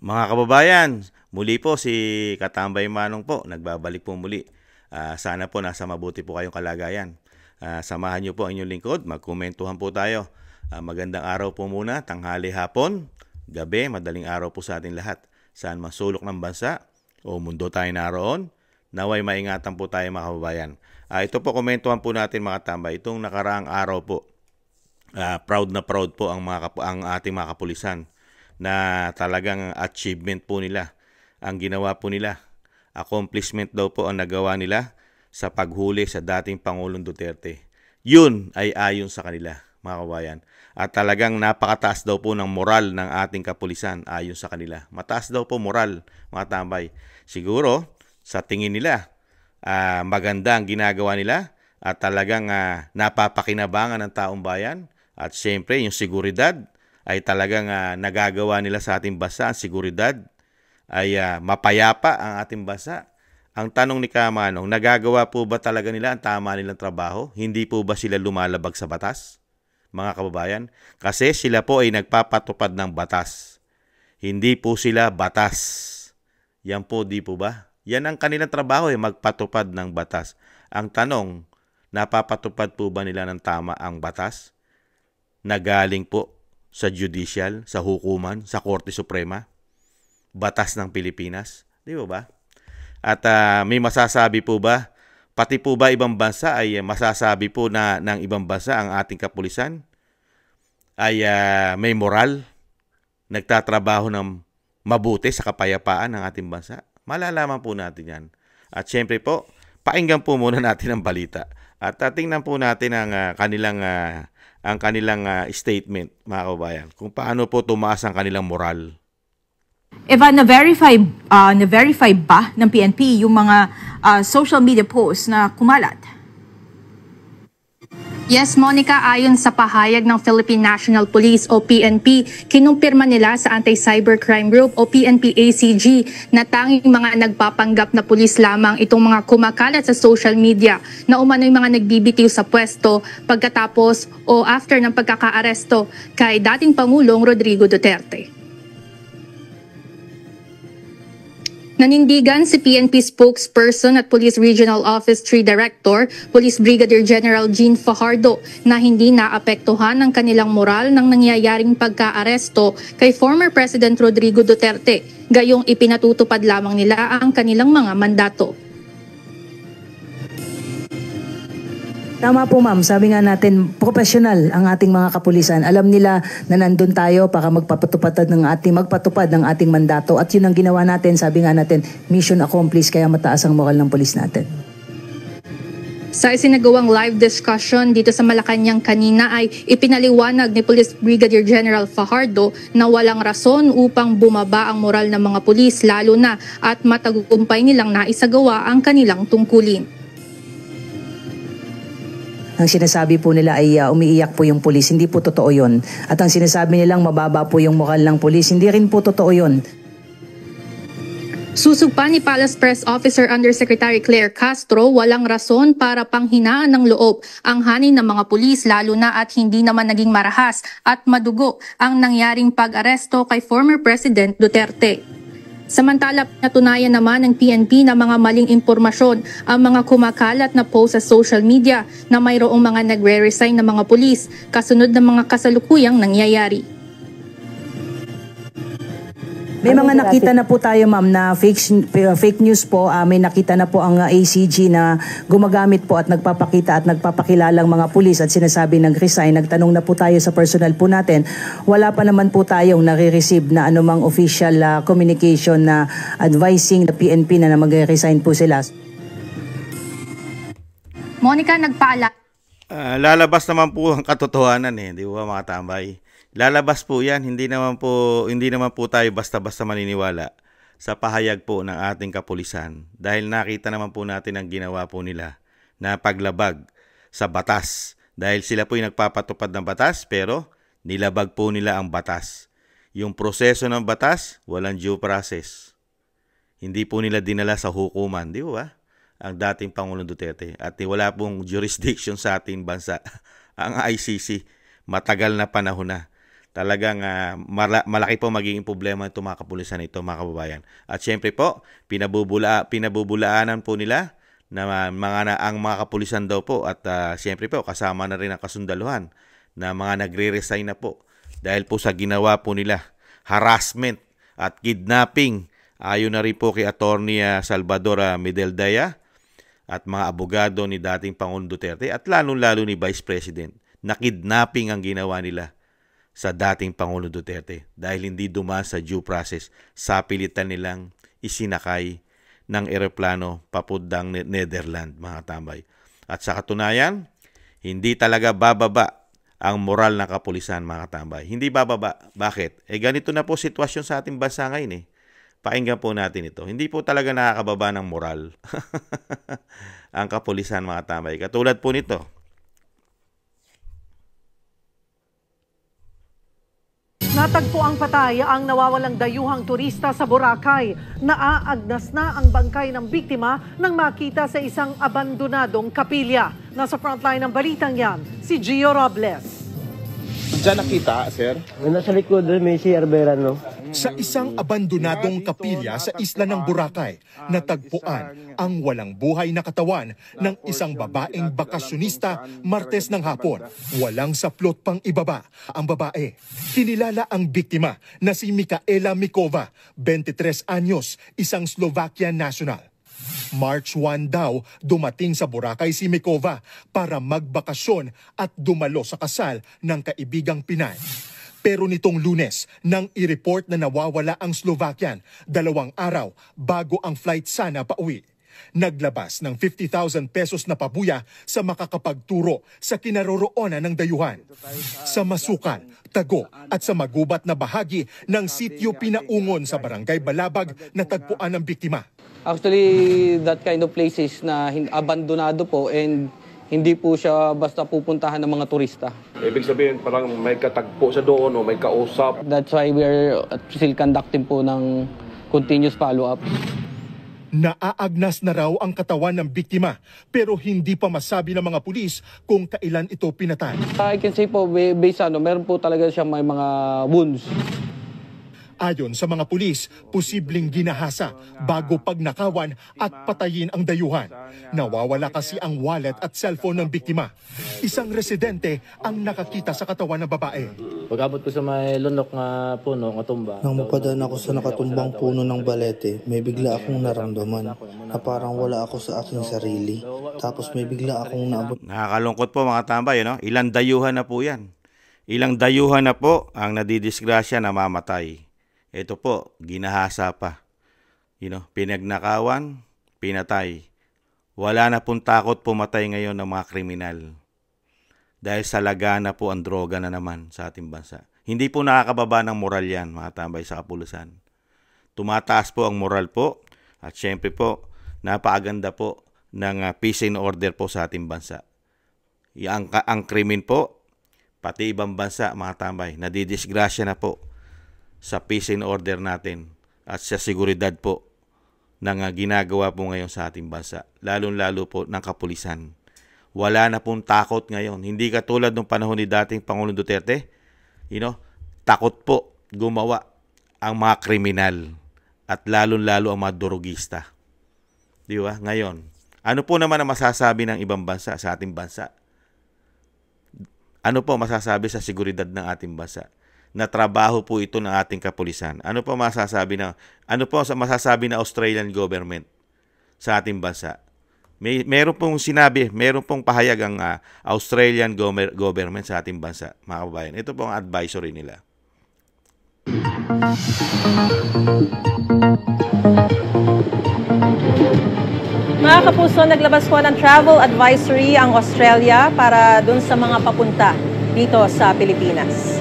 Mga kababayan, muli po si Katambay Manong po, nagbabalik po muli. Sana po nasa mabuti po kayong kalagayan. Samahan niyo po ang inyong lingkod, magkomentuhan po tayo. Magandang araw po muna, tanghali, hapon, gabi, madaling araw po sa ating lahat. Saan man sulok ng bansa o mundo tayo naroon, naway maingatan po tayo mga kababayan. Ito po, komentuhan po natin mga tambay. Itong nakaraang araw po, proud na proud po ang ating mga kapulisan na talagang achievement po nila. Ang ginawa po nila, accomplishment daw po ang nagawa nila sa paghuli sa dating Pangulong Duterte. Yun ay ayon sa kanila, mga kabayan. At talagang napakataas daw po ng moral ng ating kapulisan ayon sa kanila. Mataas daw po moral, mga tambay. Siguro, sa tingin nila, maganda ang ginagawa nila at talagang napapakinabangan ng taong bayan. At syempre, yung seguridad ay talagang nagagawa nila sa ating bansa. Ang seguridad ay mapayapa ang ating bansa. Ang tanong ni Kamanong, nagagawa po ba talaga nila ang tama nilang trabaho? Hindi po ba sila lumalabag sa batas, mga kababayan? Kasi sila po ay nagpapatupad ng batas. Hindi po sila batas. Yan po, di po ba? Yan ang kanilang trabaho, magpatupad ng batas. Ang tanong, napapatupad po ba nila ng tama ang batas? Nagaling po sa judicial, sa hukuman, sa Korte Suprema, batas ng Pilipinas, di ba? At may masasabi po ba, pati po ba ibang bansa ay masasabi po na ng ibang bansa ang ating kapulisan ay may moral, nagtatrabaho ng mabuti sa kapayapaan ng ating bansa? Malalaman po natin yan. At syempre po, pakinggan po muna natin ang balita. At tingnan po natin ang kanilang statement, mga kababayan, kung paano po tumaas ang kanilang moral. Eva, na-verify ba ng PNP yung mga social media posts na kumalat? Yes, Monica, ayon sa pahayag ng Philippine National Police o PNP, kinumpirma nila sa Anti-Cybercrime Group o PNP-ACG na tanging mga nagpapanggap na pulis lamang itong mga kumakalat sa social media na umano'y mga nagbibitiw sa pwesto pagkatapos o after ng pagkakaaresto kay dating Pangulong Rodrigo Duterte. Nanindigan si PNP spokesperson at Police Regional Office 3 Director, Police Brigadier General Jean Fajardo, na hindi naapektuhan ang kanilang moral ng nangyayaring pagkaaresto kay former President Rodrigo Duterte, gayong ipinatutupad lamang nila ang kanilang mga mandato. Tama po ma'am, sabi nga natin, professional ang ating mga kapulisan. Alam nila na nandun tayo para magpatupad ng ating mandato. At yun ang ginawa natin, sabi nga natin, mission accomplished, kaya mataas ang moral ng pulis natin. Sa isinagawang live discussion dito sa Malacanang kanina ay ipinaliwanag ni Police Brigadier General Fajardo na walang rason upang bumaba ang moral ng mga pulis, lalo na at matagumpay nilang naisagawa ang kanilang tungkulin. Ang sinasabi po nila ay umiiyak po yung pulis. Hindi po totoo yun. At ang sinasabi nilang mababa po yung moral ng pulis, hindi rin po totoo yun. Susugpa ni Palace Press Officer Undersecretary Claire Castro, walang rason para panghinaan ng loob ang hanin ng mga pulis, lalo na at hindi naman naging marahas at madugo ang nangyaring pag-aresto kay former President Duterte. Samantala, natunayan naman ng PNP na mga maling impormasyon ang mga kumakalat na post sa social media na mayroong mga nagre-resign na mga pulis kasunod ng mga kasalukuyang nangyayari. May mga nakita na po tayo ma'am na fake news po. May nakita na po ang ACG na gumagamit po at nagpapakita at nagpapakilalang mga pulis at sinasabi nag-resign. Nagtanong na po tayo sa personal po natin. Wala pa naman po tayong nare-receive na anumang official communication na advising the PNP na mag-resign po sila. Monica, nagpaalala. Lalabas naman po ang katotohanan di ba mga tambay? Lalabas po yan, hindi naman po tayo basta-basta maniniwala sa pahayag po ng ating kapulisan dahil nakita naman po natin ang ginawa po nila na paglabag sa batas dahil sila po yung nagpapatupad ng batas pero nilabag po nila ang batas. Yung proseso ng batas, walang due process. Hindi po nila dinala sa hukuman, di ba? Ang dating Pangulong Duterte at wala pong jurisdiction sa ating bansa ang ICC. Matagal na panahon na. Talagang malaki po magiging problema itong mga kapulisan ito, mga kababayan. At syempre po, pinabubulaanan po nila na ang mga kapulisan daw po at syempre po kasama na rin ang kasundaluhan na mga nagre-resign na po dahil po sa ginawa po nila, harassment at kidnapping. Ayon na rin po kay Attorney Salvador Medeldaya at mga abogado ni dating Pangulong Duterte at lalong-lalo ni Vice President na kidnapping ang ginawa nila sa dating Pangulong Duterte dahil hindi dumaan sa due process sa pilitan nilang isinakay ng eroplano papuntang Netherlands, mga tambay. At sa katunayan, hindi talaga bababa ang moral ng kapulisan, mga tambay. Hindi bababa. Bakit? Ganito na po sitwasyon sa ating bansa ngayon . Pakinggan po natin ito. Hindi po talaga nakakababa ng moral ang kapulisan, mga tambay. Katulad po nito. Natagpo ang patay ang nawawalang dayuhang turista sa Boracay. Naaagnas na ang bangkay ng biktima nang makita sa isang abandonadong kapilya. Nasa frontline ng balitang yan, si Gio Robles. Diyan nakita, sir? Nasa likod, may si Arbera, no? Sa isang abandonadong kapilya sa isla ng Boracay, natagpuan ang walang buhay na katawan ng isang babaeng bakasyonista Martes ng hapon. Walang saplot pang ibaba ang babae. Kinilala ang biktima na si Mikaela Mikova, 23 anyos, isang Slovakian national. March 1 daw, dumating sa Boracay si Mikova para magbakasyon at dumalo sa kasal ng kaibigang Pinay. Pero nitong Lunes, nang i-report na nawawala ang Slovakian, 2 araw bago ang flight sana pauwi. Naglabas ng 50,000 pesos na pabuya sa makakapagturo sa kinaroroonan ng dayuhan. Sa Masukal, Tago at sa magubat na bahagi ng sitio Pinaungon sa Barangay Balabag natagpuan ang biktima. Actually, that kind of place is na abandonado po and hindi po siya basta pupuntahan ng mga turista. Ibig sabihin parang may katagpo sa doon o may kausap. That's why we're still conducting po ng continuous follow-up. Naaagnas na raw ang katawan ng biktima pero hindi pa masabi ng mga pulis kung kailan ito pinatay. I can say po, based meron po talaga siya may mga wounds. Ayon sa mga pulis, posibleng ginahasa bago pagnakawan at patayin ang dayuhan. Nawawala kasi ang wallet at cellphone ng biktima. Isang residente ang nakakita sa katawan ng babae. Pag-abot ko sa may lunok nga puno, nga tumba. Nang mapadaan ako sa nakatumbang puno ng balete, may bigla akong naramdaman na parang wala ako sa aking sarili. Tapos may bigla akong naabot. Nakakalungkot po, mga tambay, no? Ilang dayuhan na po yan. Ilang dayuhan na po ang nadidisgrasya na mamatay. Ito po, ginahasa pa. Pinagnakawan, pinatay. Wala na pong takot pumatay ngayon ng mga kriminal. Dahil sa lagana po ang droga na naman sa ating bansa. Hindi po nakakababa ng moral yan, mga tambay sa kapulisan. Tumataas po ang moral po. At syempre po, napakaganda po ng peace and order po sa ating bansa. Ang krimen po, pati ibang bansa, mga tambay, nadidisgrasya na po sa peace and order natin at sa seguridad po ng ginagawa po ngayon sa ating bansa. Lalong-lalo po ng kapulisan. Wala na pong takot ngayon. Hindi katulad ng panahon ni dating Pangulong Duterte. Takot po gumawa ang mga kriminal at lalong-lalo ang mga durugista. Di ba? Ngayon, ano po naman ang masasabi ng ibang bansa sa ating bansa? Ano po masasabi sa seguridad ng ating bansa? Na trabaho po ito ng ating kapulisan. Ano po masasabi ng Australian government sa ating bansa? Meron pong sinabi, meron pong pahayag ang Australian government sa ating bansa, mga kababayan. Ito po ang advisory nila. Mga kapuso, naglabas po ng travel advisory ang Australia para dun sa mga papunta dito sa Pilipinas.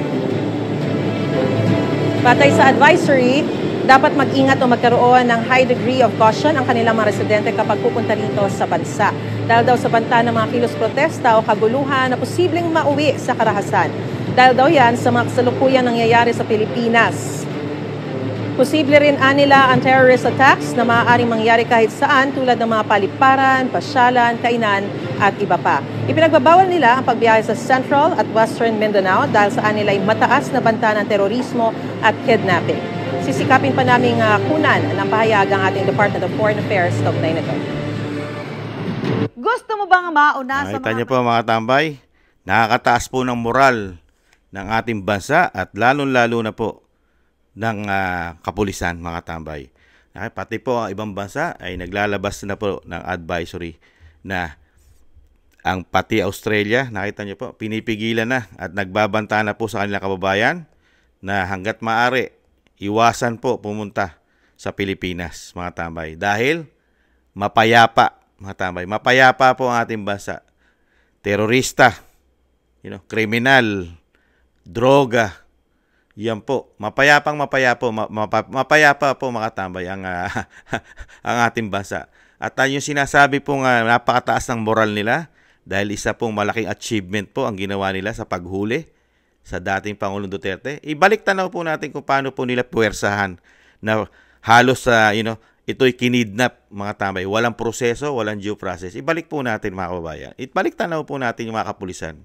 Batay sa advisory, dapat mag-ingat o magkaroon ng high degree of caution ang kanilang mga residente kapag pupunta dito sa bansa. Dahil daw sa banta ng mga kilos protesta o kaguluhan na posibleng mauwi sa karahasan. Dahil daw yan sa mga kasalukuyang nangyayari sa Pilipinas. Posible rin anila ang terrorist attacks na maaaring mangyari kahit saan tulad ng mga paliparan, pasyalan, kainan at iba pa. Ipinagbabawal nila ang pagbiyahe sa Central at Western Mindanao dahil sa anila ay mataas na banta ng terorismo at kidnapping. Sisikapin pa naming kunan ng pahayag ang ating Department of Foreign Affairs kaugnay nito. Gusto mo bang mauna sa Nakita niyo po mga tambay, nakakataas po ng moral ng ating bansa at lalong-lalo na po ng kapulisan mga tambay. Pati po ang ibang bansa ay naglalabas na po ng advisory na ang pati Australia, nakita niyo po, pinipigilan na at nagbabanta na po sa kanilang kababayan na hanggat maaari, iwasan po pumunta sa Pilipinas mga tambay. Dahil mapayapa mga tambay, mapayapa po ang ating bansa. Terorista, kriminal, droga, yan po, mapayapa po mga tambay ang ating bansa. At yung sinasabi pong napakataas ng moral nila dahil isa pong malaking achievement po ang ginawa nila sa paghuli sa dating Pangulong Duterte. Ibalik tanaw po natin kung paano po nila puwersahan na halos ito'y kinidnap mga tambay. Walang proseso, walang due process. Ibalik po natin mga kababayan. Ibalik tanaw po natin yung mga kapulisan.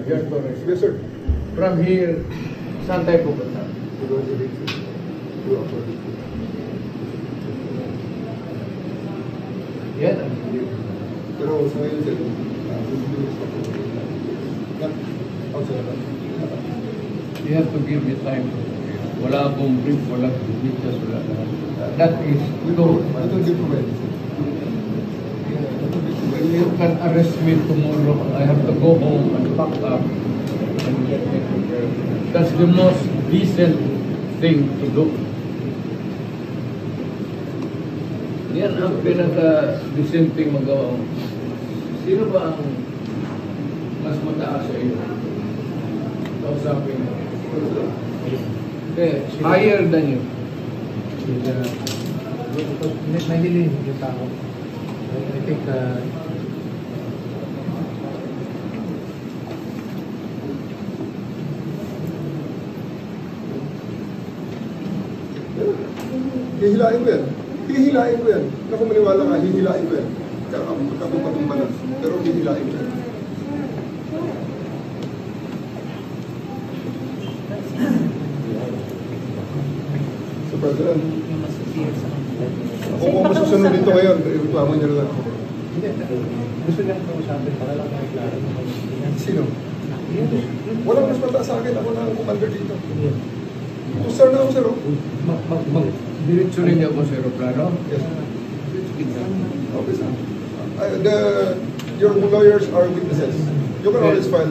Yes, Torres. Yes, sir. From here, saan tayo pupunta? Yan. Pero sa ngayon, sir, you have to give me time. Wala akong brief, wala akong pictures, wala akong... That is... Ito din po ba? You can arrest me tomorrow. I have to go home and pack up and get me prepared. That's the most decent thing to do. Yan ang pinaka-decent thing magawa mo. Sino ba ang mas mataas sa iyo? Kausapin mo. Okay, higher than you. Nahili yung tao. I think hihilain ko yan. Hihilain ko yan. Naku maniwala ka, hihilain ko yan. Kakapagpatong balas. Pero hihilain ko yan. So, President, ako kung masusunod dito ngayon, reklamo niyo na lang ako. Gusto niya kausapin para lang makiklaro. Sino? Walang mas mata sa akin. Ako na ang commander dito. Sir na ako, sir. Mag-directionin niyo ako sa aeroplano? Yes. Okay, sir. Your lawyers are witnesses. You can always file.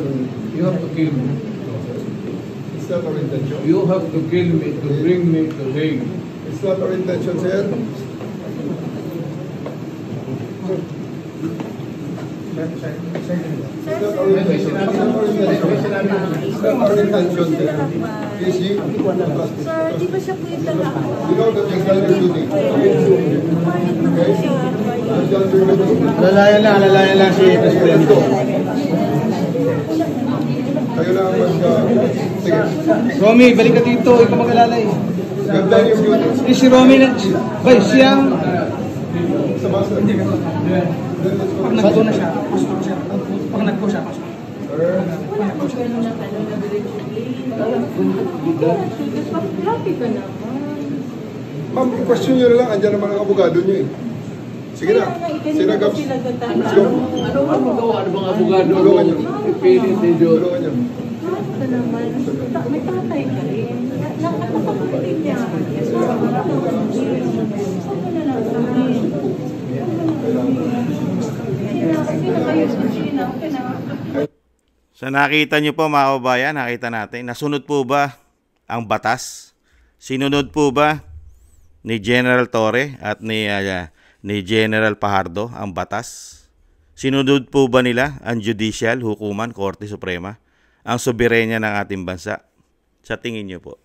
You have to kill me. It's not our intention. You have to kill me to bring me to Hague. It's not our intention, sir. It's not our intention. It's not our intention, sir. Please, you. Sir, di ba siya po yung talaga? You know that you've done your duty. Okay? Lalayan lang si Presidente. Kayo lang ang sige. Romy, balik ka dito. Ikaw mag-alala eh. You've done your duty. Si Romy na... Bay, siyang... Sa master. Pag nagpo na siya. Pag nagpo siya. Ma'am, question nyo na lang. Andiyan naman ang abogado nyo eh. Sige na. Sina Gabs. Let's go. Ano bang abogado? Tulungan nyo. Ipilit ni Diyo. Tulungan nyo. May tatay ka rin. Nakakapagpalit niya. So nakita nyo po mga kababayan, nakita natin, nasunod po ba ang batas? Sinunod po ba ni General Torre at ni General Fajardo ang batas? Sinunod po ba nila ang judicial, hukuman, Korte Suprema, ang soberenya ng ating bansa? Sa tingin nyo po,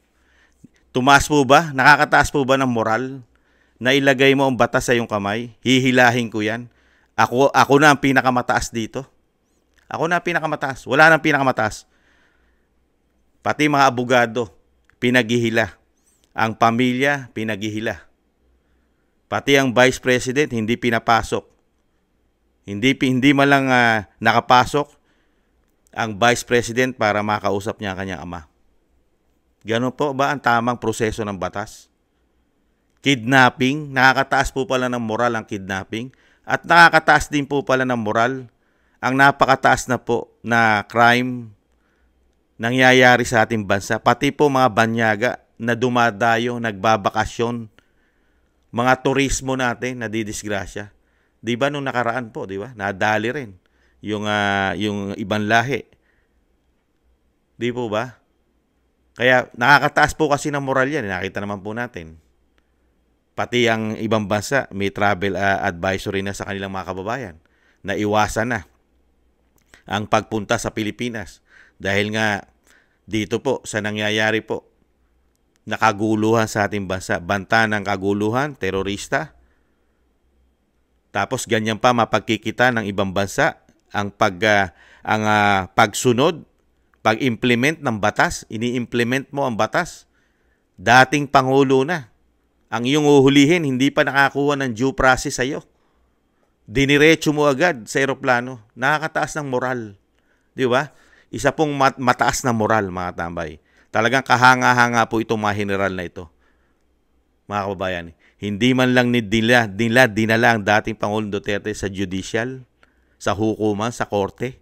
tumaas po ba, nakakataas po ba ng moral na ilagay mo ang batas sa iyong kamay? Hihilahin ko yan. Ako na ang pinakamataas dito. Ako na ang pinakamataas. Wala nang pinakamataas. Pati mga abogado, pinaghihila. Ang pamilya, pinaghihila. Pati ang Vice President, hindi pinapasok. Hindi man lang nakapasok ang Vice President para makausap niya ang kanyang ama. Ganun po ba ang tamang proseso ng batas? Kidnapping, nakakataas po pala ng moral ang kidnapping. At nakakataas din po pala ng moral ang napakataas na po na crime nangyayari sa ating bansa. Pati po mga banyaga na dumadayo, nagbabakasyon, mga turismo natin na didisgrasya. Di ba nung nakaraan po, di ba? Nadali rin yung ibang lahi. Di po ba? Kaya nakakataas po kasi ng moral yan. Nakita naman po natin. Pati ang ibang bansa, may travel advisory na sa kanilang mga kababayan na iwasan na ang pagpunta sa Pilipinas. Dahil nga dito po sa nangyayari po, nakaguluhan sa ating bansa. Banta ng kaguluhan, terorista. Tapos ganyan pa mapagkikita ng ibang bansa ang pagsunod, pag-implement ng batas. Ini-implement mo ang batas. Dating Pangulo na. Ang iyong uhulihin, hindi pa nakakuha ng due process sa'yo. Diniretso mo agad sa eroplano. Nakakataas ng moral. Di ba? Isa pong mataas na moral, mga tambay. Talagang kahanga-hanga po itong mga general na ito. Mga kababayan, hindi man lang dinala ang dating Pangulong Duterte sa judicial, sa hukuman, sa korte.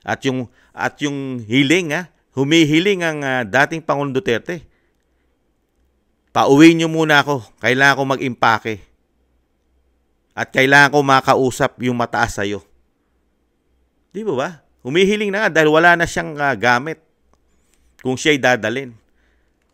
At yung hiling, humihiling ang dating Pangulong Duterte. Pauwi niyo muna ako. Kailangan ko mag-impake. At kailangan ko makausap yung mataas sa'yo. Di ba? Humihiling na nga dahil wala na siyang gamit kung siya'y dadalin.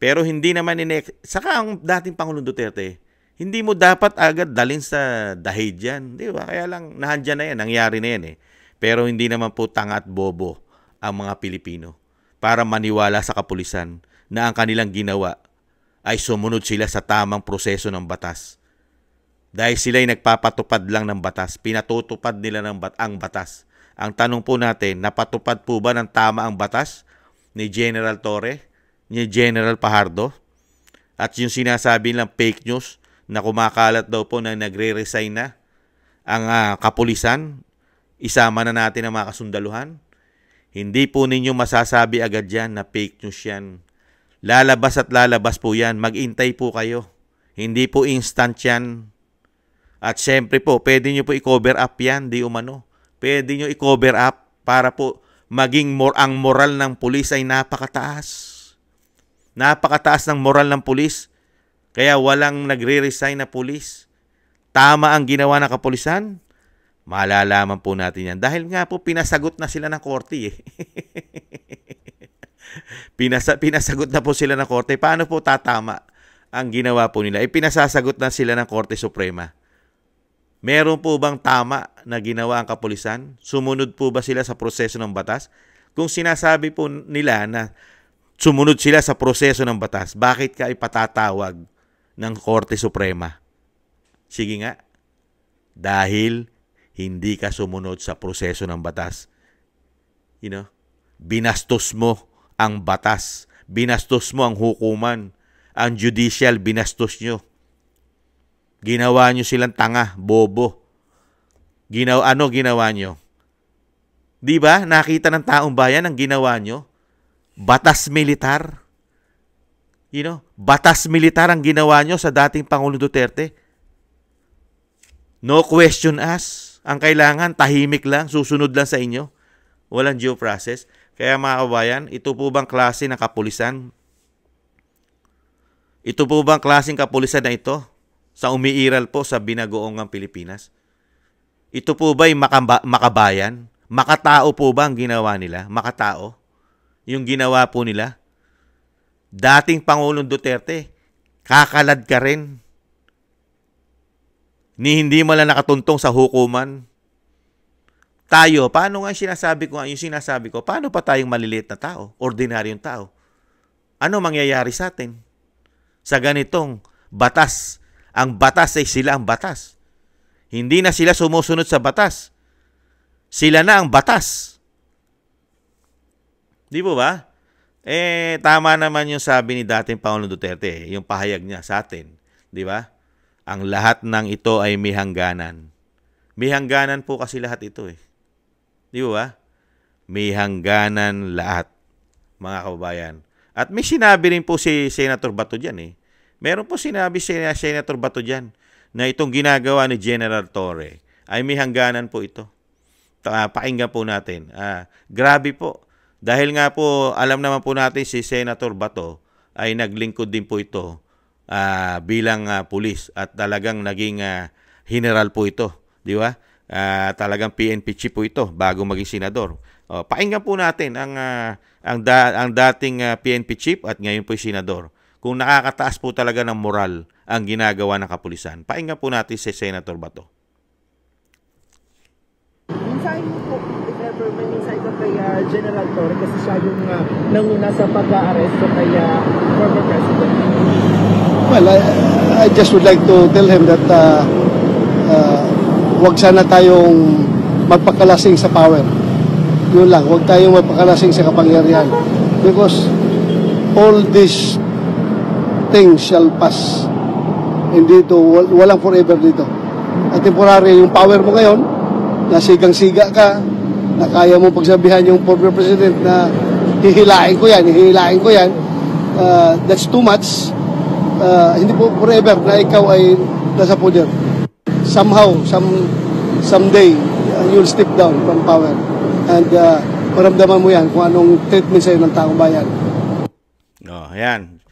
Pero hindi naman saka ang dating Pangulong Duterte, hindi mo dapat agad dalin sa dahig yan. Di ba? Kaya lang, nahandyan na yan. Nangyari na yan eh. Pero hindi naman po tanga at bobo ang mga Pilipino para maniwala sa kapulisan na ang kanilang ginawa ay sumunod sila sa tamang proseso ng batas. Dahil sila'y nagpapatupad lang ng batas, pinatutupad nila ang batas. Ang tanong po natin, napatupad po ba ng tama ang batas ni General Torre, ni General Fajardo? At yung sinasabi lang fake news na kumakalat daw po na nagre-resign na ang kapulisan, isama na natin ang mga kasundaluhan. Hindi po ninyo masasabi agad yan na fake news yan. Lalabas at lalabas po yan. Mag-intay po kayo. Hindi po instant yan. At syempre po, pwede nyo po i-cover up yan, di umano. Pwede nyo i-cover up para po maging ang moral ng pulis ay napakataas. Napakataas ng moral ng pulis. Kaya walang nagre-resign na pulis. Tama ang ginawa ng kapulisan. Malalaman po natin yan. Dahil nga po, pinasagot na sila ng korte eh. Pinasagot na po sila ng korte. Paano po tatama ang ginawa po nila? Pinasasagot na sila ng Korte Suprema. Meron po bang tama na ginawa ang kapulisan? Sumunod po ba sila sa proseso ng batas? Kung sinasabi po nila na sumunod sila sa proseso ng batas, bakit ka ipatatawag ng Korte Suprema? Sige nga. Dahil hindi ka sumunod sa proseso ng batas. Binastos mo ang batas. Binastos mo ang hukuman. Ang judicial, binastos nyo. Ginawa nyo silang tanga, bobo. Ano ginawa nyo? Di ba? Nakita ng taong bayan ang ginawa nyo? Batas militar. Batas militar ang ginawa nyo sa dating Pangulong Duterte. No question asked. Ang kailangan, tahimik lang, susunod lang sa inyo. Walang due process. Kaya mga kabayan, ito po bang klase ng kapulisan? Ito po bang klaseng kapulisan na ito sa umiiral po sa binagoongang Pilipinas? Ito po ba'y makabayan? Makatao po ba ang ginawa nila? Makatao? Yung ginawa po nila? Dating Pangulong Duterte, kakalad ka rin. Hindi mo lang nakatuntong sa hukuman. Tayo, paano nga yung sinasabi ko, paano pa tayong maliliit na tao, ordinaryong tao? Ano mangyayari sa atin? Sa ganitong batas, ang batas ay sila ang batas. Hindi na sila sumusunod sa batas. Sila na ang batas. Di po ba? Tama naman yung sabi ni dating Pangulong Duterte, yung pahayag niya sa atin. Di ba? Ang lahat ng ito ay may hangganan. May hangganan po kasi lahat ito eh. Di ba? May hangganan lahat, mga kababayan. At may sinabi rin po si Senator Bato dyan eh. Meron po sinabi si Senator Bato dyan na itong ginagawa ni General Torre ay may hangganan po ito. Pakinggan po natin. Grabe po. Dahil nga po, alam naman po natin si Senator Bato ay naglingkod din po ito bilang pulis at talagang naging general po ito. Di ba? Talagang PNP chief po ito bago maging senador. Pakinggan po natin ang dating PNP chief at ngayon po senador. Kung nakakataas po talaga ng moral ang ginagawa ng kapulisan. Pakinggan po natin si Senator Bato. Mensahe mo po, if ever may mensahe ka kay General Torre kasi siya yung nanguna sa pag-aaresto kay former President. Well, I just would like to tell him that huwag sana tayong magpakalasing sa power. Yun lang, huwag tayong magpakalasing sa kapangyarihan. Because all these things shall pass. Hindi ito, walang forever dito. At temporary, yung power mo ngayon, nasigang-siga ka, na kaya mo pagsabihan yung former president na hihilain ko yan, that's too much. Hindi po forever na ikaw ay nasa poder. Somehow, someday, you'll step down from power. And maramdaman mo yan kung anong treatment sa'yo ng taong bayan. Ayan.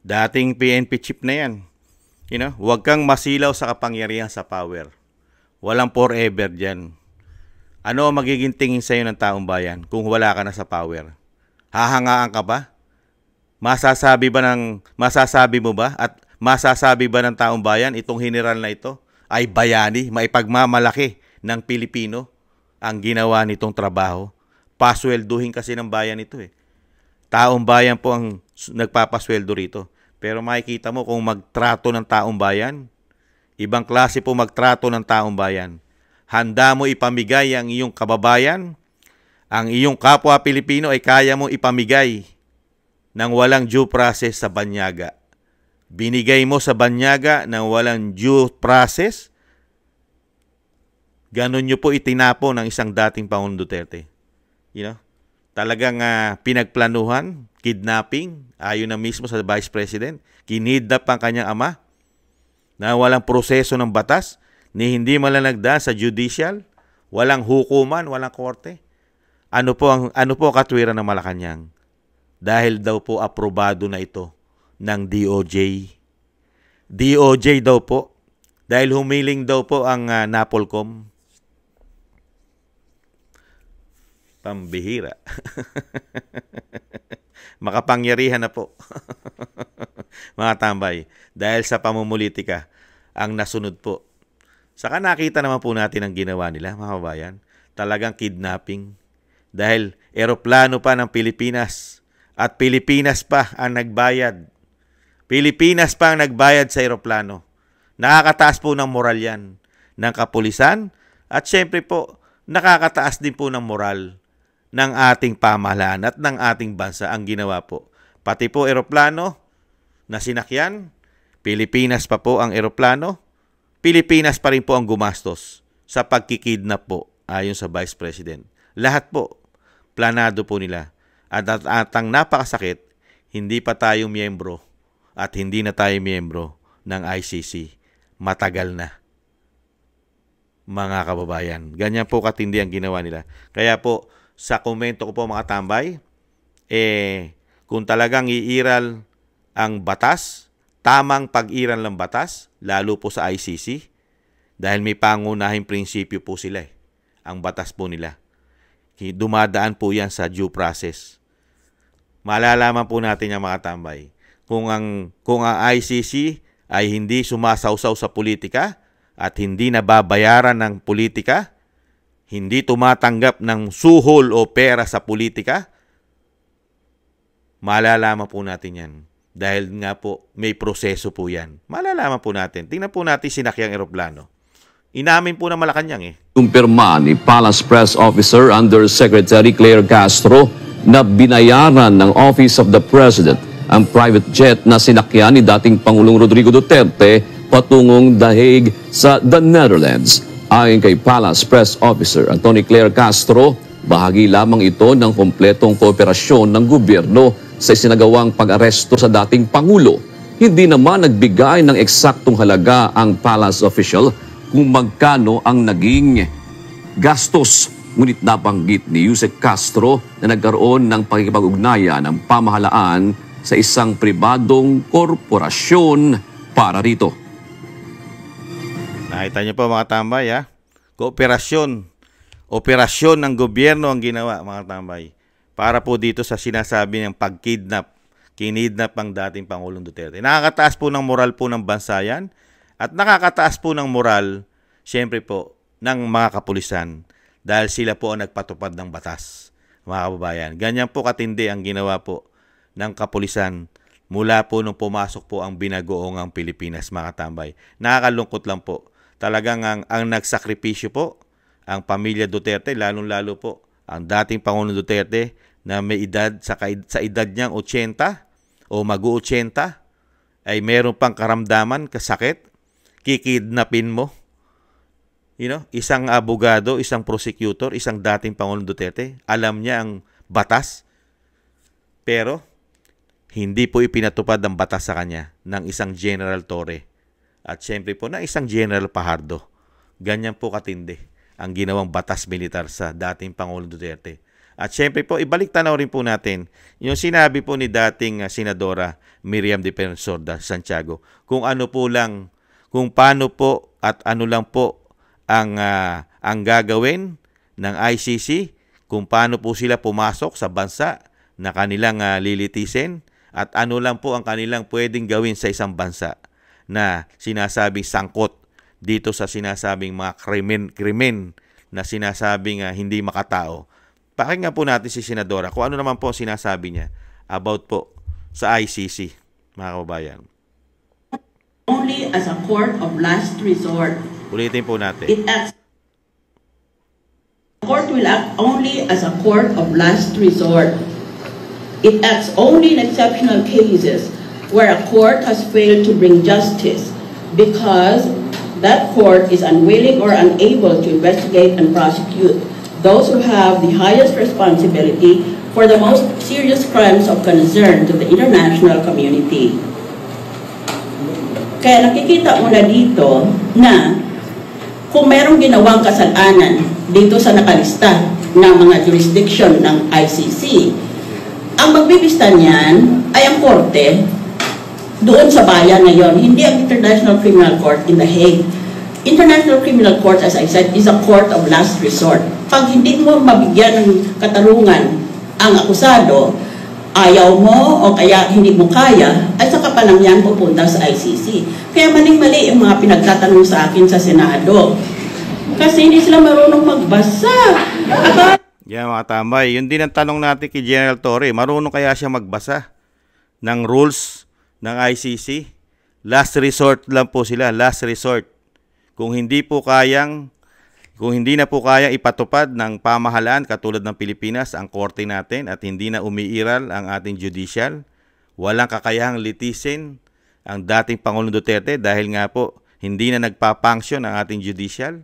Dating PNP chief na yan. Huwag kang masilaw sa kapangyarihan sa power. Walang forever dyan. Ano ang magiging tingin sa'yo ng taong bayan kung wala ka na sa power? Hahangaan ka ba? Masasabi mo ba at masasabi ba ng taong bayan itong general na ito ay bayani, maipagmamalaki ng Pilipino ang ginawa nitong trabaho? Paswelduhin kasi ng bayan ito eh. Taong bayan po ang nagpapasweldo rito. Pero makikita mo kung magtrato ng taong bayan, ibang klase po magtrato ng taong bayan. Handa mo ipamigay ang iyong kababayan, ang iyong kapwa Pilipino ay kaya mo ipamigay ng walang due process sa banyaga. Binigay mo sa banyaga ng walang due process, ganon nyo po itinapo ng isang dating Pangulong Duterte. Talagang pinagplanuhan, kidnapping, ayon na mismo sa Vice President, kinidnap ang kanyang ama na walang proseso ng batas, ni hindi malanagda sa judicial, walang hukuman, walang korte. Ano po ang katwiran ng Malacanang? Dahil daw po aprobado na ito ng DOJ. DOJ daw po, dahil humiling daw po ang NAPOLCOM. Pambihira. Makapangyarihan na po. Mga tambay. Dahil sa pamumulitika ang nasunod po. Saka nakita naman po natin ang ginawa nila, mga kabayan. Talagang kidnapping. Dahil eroplano pa ng Pilipinas. At Pilipinas pa ang nagbayad. Pilipinas pa ang nagbayad sa eroplano. Nakakataas po ng moral yan ng kapulisan. At syempre po, nakakataas din po ng moral ng ating pamahalaan at ng ating bansa ang ginawa po. Pati po eroplano na sinakyan, Pilipinas pa po ang eroplano, Pilipinas pa rin po ang gumastos sa pagkikidnap po ayon sa Vice President. Lahat po, planado po nila. At ang napakasakit, hindi pa tayo miyembro at hindi na tayo miyembro ng ICC. Matagal na. Mga kababayan, ganyan po katindi ang ginawa nila. Kaya po, sa komento ko po mga tambay, kung talagang iiral ang batas, tamang pag-iral ng batas, lalo po sa ICC, dahil may pangunahing prinsipyo po sila ang batas po nila. Dumadaan po yan sa due process. Malalaman po natin yung mga tambay. Kung ang ICC ay hindi sumasawsaw sa politika at hindi nababayaran ng politika, hindi tumatanggap ng suhol o pera sa politika, malalaman po natin yan. Dahil nga po, may proseso po yan. Malalaman po natin. Tingnan po natin sinakyang eroplano. Inamin po ng Malacanang eh. Kumpirma ni Palace Press Officer Undersecretary Claire Castro na binayaran ng Office of the President ang private jet na sinakyan ni dating Pangulong Rodrigo Duterte patungong The Hague sa The Netherlands. Ayon kay Palace Press Officer Atty. Claire Castro, bahagi lamang ito ng kompletong kooperasyon ng gobyerno sa isinagawang pag-aresto sa dating Pangulo. Hindi naman nagbigay ng eksaktong halaga ang Palace official kung magkano ang naging gastos. Ngunit nabanggit ni Yusek Castro na nagkaroon ng pakikipag-ugnayan ng pamahalaan sa isang pribadong korporasyon para rito. Nakita niyo po mga tambay ha? Kooperasyon. Operasyon ng gobyerno ang ginawa mga tambay. Para po dito sa sinasabi ng pagkidnap. Kinidnap ang dating Pangulong Duterte. Nakakataas po ng moral po ng bansa yan. At nakakataas po ng moral, siyempre po, ng mga kapulisan dahil sila po ang nagpatupad ng batas, mga kababayan. Ganyan po katindi ang ginawa po ng kapulisan mula po nung pumasok po ang binagoongang Pilipinas, mga katambay. Nakakalungkot lang po. Talagang ang nagsakripisyo po, ang pamilya Duterte, lalong-lalo po, ang dating Pangulong Duterte na may edad, sa edad niyang 80 o mag-80, ay meron pang karamdaman, kasakit, kikidnapin mo. Isang abogado, isang prosecutor, isang dating Pangulong Duterte, alam niya ang batas, pero hindi po ipinatupad ang batas sa kanya ng isang General Torre at siyempre po ng isang General Fajardo. Ganyan po katindi ang ginawang batas militar sa dating Pangulong Duterte. At siyempre po, ibalik tanaw rin po natin yung sinabi po ni dating Senadora Miriam Defensor Santiago kung paano po at ano lang po ang gagawin ng ICC, kung paano po sila pumasok sa bansa na kanilang lilitisin at ano lang po ang kanilang pwedeng gawin sa isang bansa na sinasabing sangkot dito sa sinasabing mga krimen na sinasabing hindi makatao. Pakinggan po natin si Senadora kung ano naman po sinasabi niya about po sa ICC, mga kababayan. Only as a court of last resort. Ulitin po natin. The court will act only as a court of last resort. It acts only in exceptional cases where a court has failed to bring justice because that court is unwilling or unable to investigate and prosecute those who have the highest responsibility for the most serious crimes of concern to the international community. Kaya nakikita mo na dito na kung merong ginawang kasalanan dito sa nakalista ng mga jurisdiction ng ICC, ang magbibista niyan ay ang korte doon sa bayan na yon, hindi ang International Criminal Court in The Hague. International Criminal Court, as I said, is a court of last resort. Pag hindi mo mabigyan ng katarungan ang akusado, ayaw mo o kaya hindi mo kaya, ay saka pa lang yan pupunta sa ICC. Kaya maling-mali yung mga pinagtatanong sa akin sa Senado. Kasi hindi sila marunong magbasa. Yan mga tambay, yun din ang tanong natin kay General Torre. Marunong kaya siya magbasa ng rules ng ICC? Last resort lang po sila, last resort. Kung hindi na po kayang ipatupad ng pamahalaan katulad ng Pilipinas ang korte natin at hindi na umiiral ang ating judicial, walang kakayahang litisin ang dating Pangulong Duterte dahil nga po hindi na nagpapunction ang ating judicial,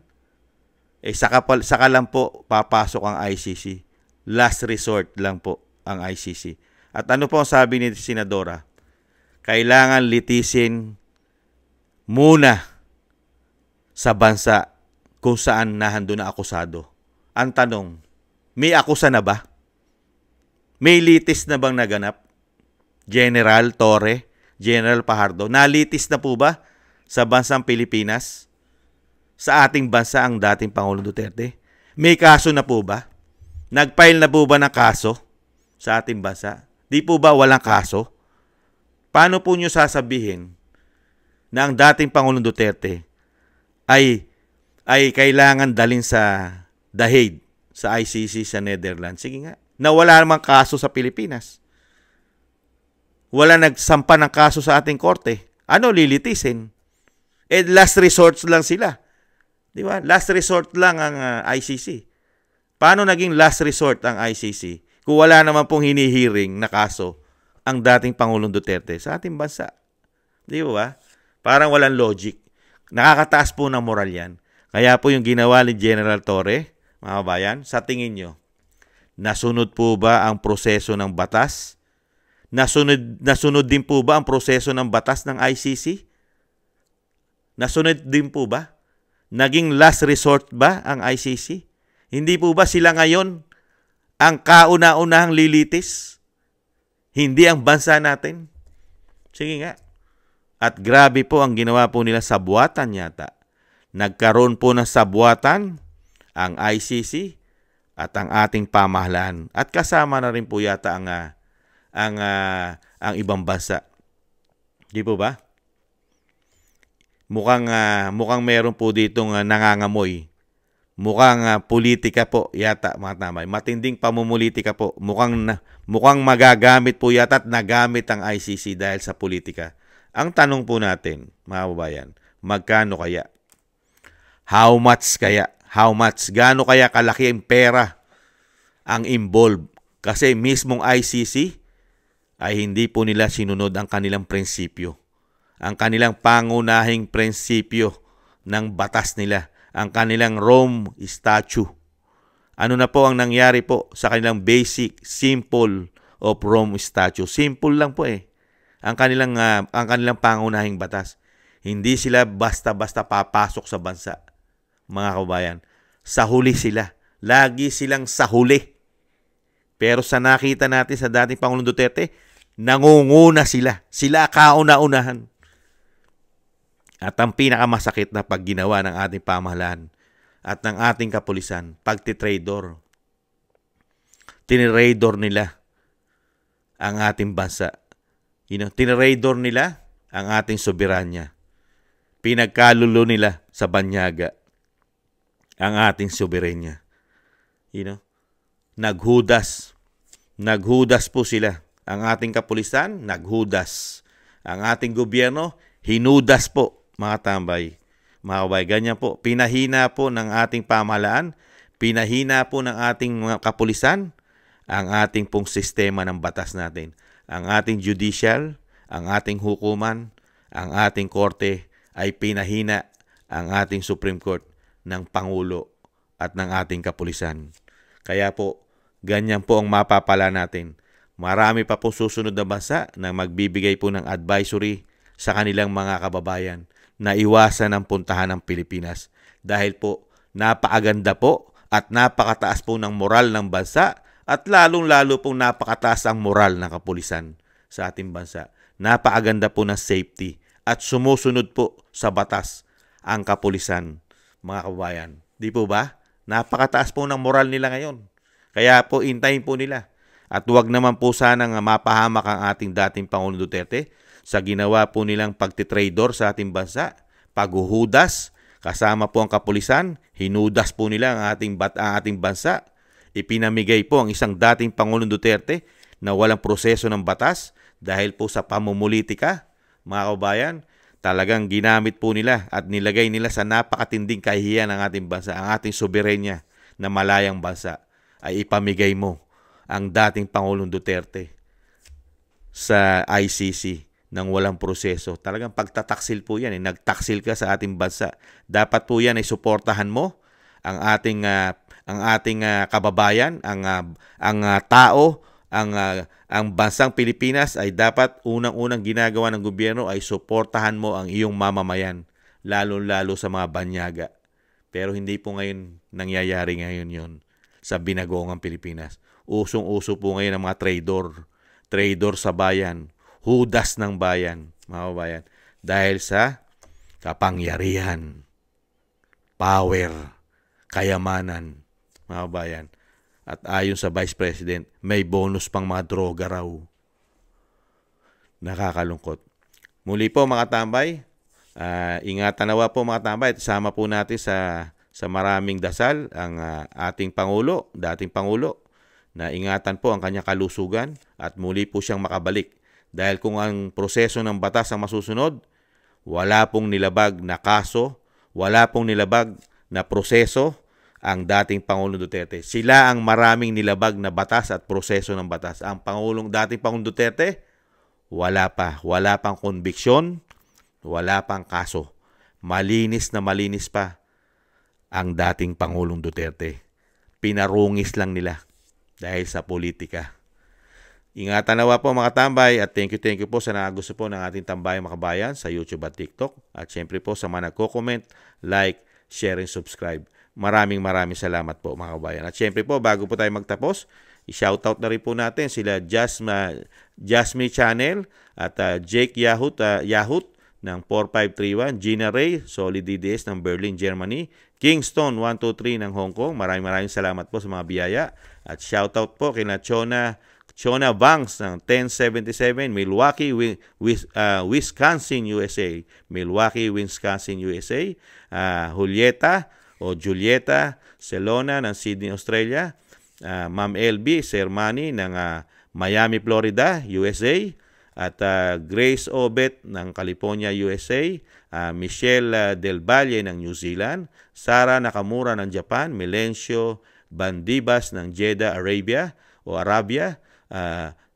saka lang po papasok ang ICC. Last resort lang po ang ICC. At ano po ang sabi ni Senadora? Kailangan litisin muna sa bansa kung saan nahandun na akusado. Ang tanong, may akusa na ba? May litis na bang naganap? General Torre, General Fajardo, nalitis na po ba sa bansang Pilipinas? Sa ating bansa ang dating Pangulong Duterte? May kaso na po ba? Nag-file na po ba ng kaso sa ating bansa? Di po ba walang kaso? Paano po nyo sasabihin na ang dating Pangulong Duterte ay kailangan dalhin sa The Hague, sa ICC sa Netherlands? Sige nga, na wala namang kaso sa Pilipinas. Wala nagsampa ng kaso sa ating korte. Ano lilitisin? Last resort lang sila. Di ba? Last resort lang ang ICC. Paano naging last resort ang ICC kung wala naman pong hinihiring na kaso ang dating Pangulong Duterte sa ating bansa? Di ba? Parang walang logic. Nakakataas po ng moral yan. Kaya po yung ginawa ni General Torre, mga kabayan, sa tingin nyo, nasunod po ba ang proseso ng batas? Nasunod din po ba ang proseso ng batas ng ICC? Nasunod din po ba? Naging last resort ba ang ICC? Hindi po ba sila ngayon ang kauna-unahang lilitis? Hindi ang bansa natin? Sige nga. At grabe po ang ginawa po nila sa buwatan yata. Nagkaroon po ng sabwatan ang ICC at ang ating pamahalaan. At kasama na rin po yata ang ibang bansa. Di po ba? Mukhang meron po ditong nangangamoy. Mukhang politika po yata, mga tamay. Matinding pamumulitika po. Mukhang magagamit po yata at nagamit ang ICC dahil sa politika. Ang tanong po natin, mga kababayan, magkano kaya? How much kaya? How much? Gaano kaya kalaki ang pera ang involved? Kasi mismong ICC ay hindi po nila sinunod ang kanilang prinsipyo. Ang kanilang pangunahing prinsipyo ng batas nila. Ang kanilang Rome Statute. Ano na po ang nangyari po sa kanilang basic, simple of Rome Statute? Simple lang po eh. Ang kanilang pangunahing batas. Hindi sila basta-basta papasok sa bansa. Mga kabayan, sa huli sila. Lagi silang sa huli. Pero sa nakita natin sa dating Pangulong Duterte, nangunguna sila. Sila kauna-unahan. At ang pinakamasakit na pagginawa ng ating pamahalaan at ng ating kapulisan, pagtitrador. Tinrador nila ang ating bansa. Tinrador nila ang ating soberanya. Pinagkalulo nila sa banyaga ang ating soberanya. Naghudas. Naghudas po sila. Ang ating kapulisan, naghudas. Ang ating gobyerno, hinudas po. Mga tambay, mga kabay, ganyan po. Pinahina po ng ating pamahalaan, pinahina po ng ating mga kapulisan, ang ating pong sistema ng batas natin. Ang ating judicial, ang ating hukuman, ang ating korte ay pinahina ang ating Supreme Court ng Pangulo at ng ating kapulisan. Kaya po, ganyan po ang mapapala natin. Marami pa po susunod na bansa na magbibigay po ng advisory sa kanilang mga kababayan na iwasan ang puntahan ng Pilipinas. Dahil po, napakaganda po at napakataas po ng moral ng bansa at lalong-lalo pong napakataas ang moral ng kapulisan sa ating bansa. Napakaganda po ng safety at sumusunod po sa batas ang kapulisan, mga kababayan. Di po ba? Napakataas po ng moral nila ngayon. Kaya po, intayin po nila. At huwag naman po sanang mapahamak ang ating dating Pangulong Duterte sa ginawa po nilang pagtitrador sa ating bansa, paghuhudas, kasama po ang kapulisan, hinudas po nila ang ating bansa, ipinamigay po ang isang dating Pangulong Duterte na walang proseso ng batas dahil po sa pamumulitika, mga kababayan, talagang ginamit po nila at nilagay nila sa napakatinding kahihiyan ng ating bansa, ang ating soberenya na malayang bansa ay ipamigay mo ang dating Pangulong Duterte sa ICC ng walang proseso. Talagang pagtataksil po yan. Nagtaksil ka sa ating bansa. Dapat po yan ay suportahan mo ang ating kababayan, ang tao, ang bansang Pilipinas ay dapat unang-unang ginagawa ng gobyerno ay suportahan mo ang iyong mamamayan, lalo-lalo sa mga banyaga. Pero hindi po ngayon nangyayari ngayon yon sa binagoong Pilipinas. Usong-uso po ngayon ang mga traidor sa bayan, hudas ng bayan, mga kabayan, dahil sa kapangyarihan, power, kayamanan, mga kabayan. At ayon sa Vice President, may bonus pang mga droga raw. Nakakalungkot. Muli po mga tambay, ingatan nawa po mga tambay at sama po natin sa maraming dasal ang ating Pangulo, dating Pangulo, na ingatan po ang kanyang kalusugan at muli po siyang makabalik. Dahil kung ang proseso ng batas ang masusunod, wala pong nilabag na kaso, wala pong nilabag na proseso ang dating Pangulong Duterte. Sila ang maraming nilabag na batas at proseso ng batas. Ang dating Pangulong Duterte, wala pang konbiksyon, wala pang kaso. Malinis na malinis pa ang dating Pangulong Duterte. Pinarungis lang nila dahil sa politika. Ingatan nawa po mga tambay at thank you po sa gusto po ng ating Tambayang Makabayan sa YouTube at TikTok. At syempre po sa mga nagko-comment, like, share, and subscribe. Maraming salamat po mga kabayan. At syempre po, bago po tayo magtapos, i-shoutout na rin po natin sila Jasmine Channel at Jake Yahut ng 4531, Gina Ray, Solid DDS ng Berlin, Germany, Kingston 123 ng Hong Kong. Maraming salamat po sa mga biyaya. At shoutout po kina Chona Banks ng 1077, Milwaukee, Wisconsin, USA. Milwaukee, Wisconsin, USA. Julieta Celona ng Sydney, Australia. Ma'am LB Sermani ng Miami, Florida, USA. At Grace Obet ng California, USA. Michelle Del Valle ng New Zealand. Sara Nakamura ng Japan. Melencio Bandibas ng Jeddah, Arabia.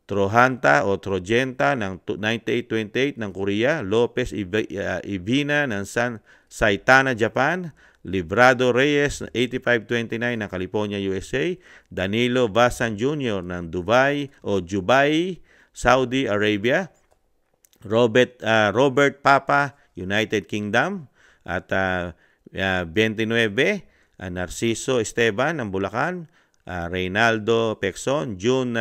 Trojenta ng 9828 ng Korea. Lopez Ivina ng Saitama, Japan. Librado Reyes 8529 ng California, USA. Danilo Vasan Jr. ng Dubai, Saudi Arabia. Robert Papa, United Kingdom. At 29, Narciso Esteban ng Bulacan. Reynaldo Pexon, June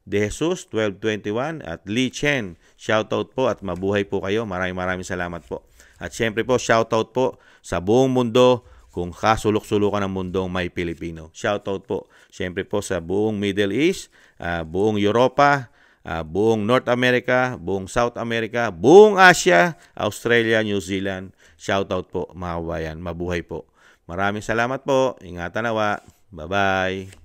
De Jesus 1221 at Lee Chen. Shoutout po at mabuhay po kayo. Maraming salamat po. At syempre po, shoutout po sa buong mundo kung kasulok-sulukan ng mundong may Pilipino. Shoutout po. Syempre po sa buong Middle East, buong Europa, buong North America, buong South America, buong Asia, Australia, New Zealand. Shoutout po mga kabayan. Mabuhay po. Maraming salamat po. Ingatan nawa. Bye-bye.